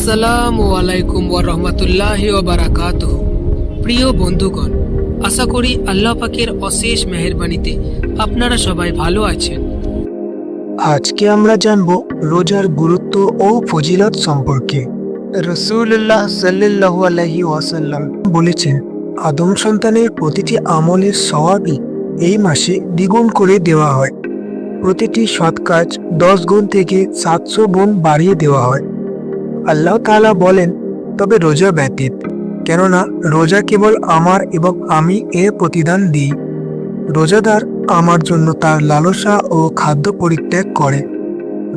আসসালামু আলাইকুম ওয়া রাহমাতুল্লাহি ওয়া বারাকাতুহু। প্রিয় বন্ধুগণ, আশা করি আল্লাহ পাকের অশেষ মেহেরবানিতে আপনারা সবাই ভালো আছেন। আজকে আমরা জানব রোজার গুরুত্ব ও ফজিলত সম্পর্কে। রাসূলুল্লাহ সাল্লাল্লাহু আলাইহি ওয়াসাল্লাম বলেছেন, আদম সন্তানের প্রতিটি আমলের সওয়াবই এই মাসে দ্বিগুণ করে দেওয়া হয়। প্রতিটি সৎ কাজ 10 গুণ থেকে 700 গুণ বাড়িয়ে দেওয়া হয়। আল্লাহ তাআলা বলেন, তবে রোজা ব্যতীত, কেননা রোজা কেবল আমার এবং আমি এর প্রতিদান দিই। রোজাদার আমার জন্য তার লালসা ও খাদ্য পরিত্যাগ করে।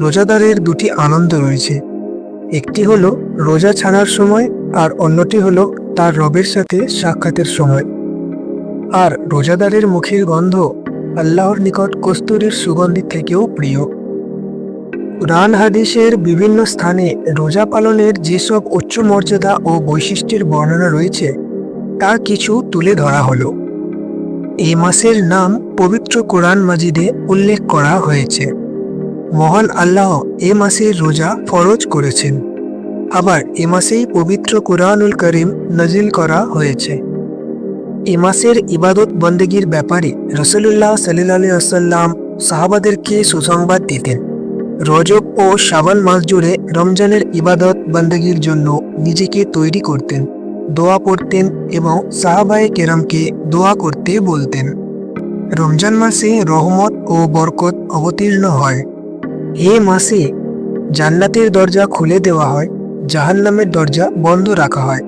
রোজাদারের দুটি আনন্দ রয়েছে, একটি হলো রোজা ছাড়ার সময় আর অন্যটি হলো তার রবের সাথে সাক্ষাতের সময়। আর রোজাদারের মুখের গন্ধ আল্লাহর নিকট কস্তুরীর সুগন্ধি থেকেও প্রিয়। কুরআন হাদিসের বিভিন্ন স্থানে রোজা পালনের যেসব উচ্চ মর্যাদা ও বৈশিষ্ট্যের বর্ণনা রয়েছে তা কিছু তুলে ধরা হলো। এই মাসের নাম পবিত্র কোরআন মাজিদে উল্লেখ করা হয়েছে। মহান আল্লাহ এ মাসের রোজা ফরজ করেছেন। আবার এ মাসেই পবিত্র কুরআনুল কারীম নাজিল করা হয়েছে। এ মাসের ইবাদত বন্দেগীর ব্যাপারে রাসূলুল্লাহ সাল্লাল্লাহু আলাইহি ওয়াসাল্লাম সাহাবাদেরকে সুসংবাদ দিতেন। রজব ও শাবান মাস জুড়ে রমজানের ইবাদত বন্দেগীর জন্য নিজেকে তৈরি করতেন, দোয়া পড়তেন এবং সাহাবায়ে কেরামকে দোয়া করতে বলতেন। রমজান মাসে রহমত ও বরকত অবতীর্ণ হয়। এই মাসে জান্নাতের দরজা খুলে দেওয়া হয়, জাহান্নামের দরজা বন্ধ রাখা হয়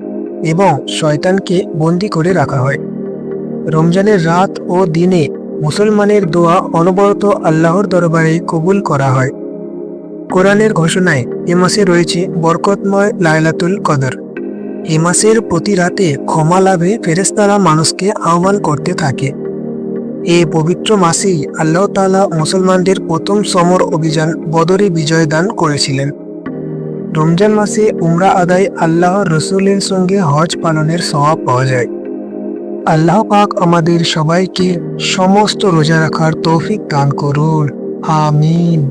এবং শয়তানকে বন্দী করে রাখা হয়। রমজানের রাত ও দিনে মুসলমানের দোয়া অনবরত আল্লাহর দরবারে কবুল করা হয়। কোরআনের ঘোষণায় এ মাসে রয়েছে বরকতময় লাইলাতুল কদর। এ মাসের প্রতি রাতে ক্ষমা লাভে ফেরেশতারা মানুষকে আহ্বান করতে থাকে। এই পবিত্র মাসেই আল্লাহ তাআলা মুসলমানদের প্রথম সমর অভিযান বদরে বিজয় দান করেছিলেন। রমজান মাসে উমরা আদায় আল্লাহর রসুলের সঙ্গে হজ পালনের সওয়াব পাওয়া যায়। আল্লাহ পাক আমাদের সবাইকে সমস্ত রোজা রাখার তৌফিক দান করুন। আমিন।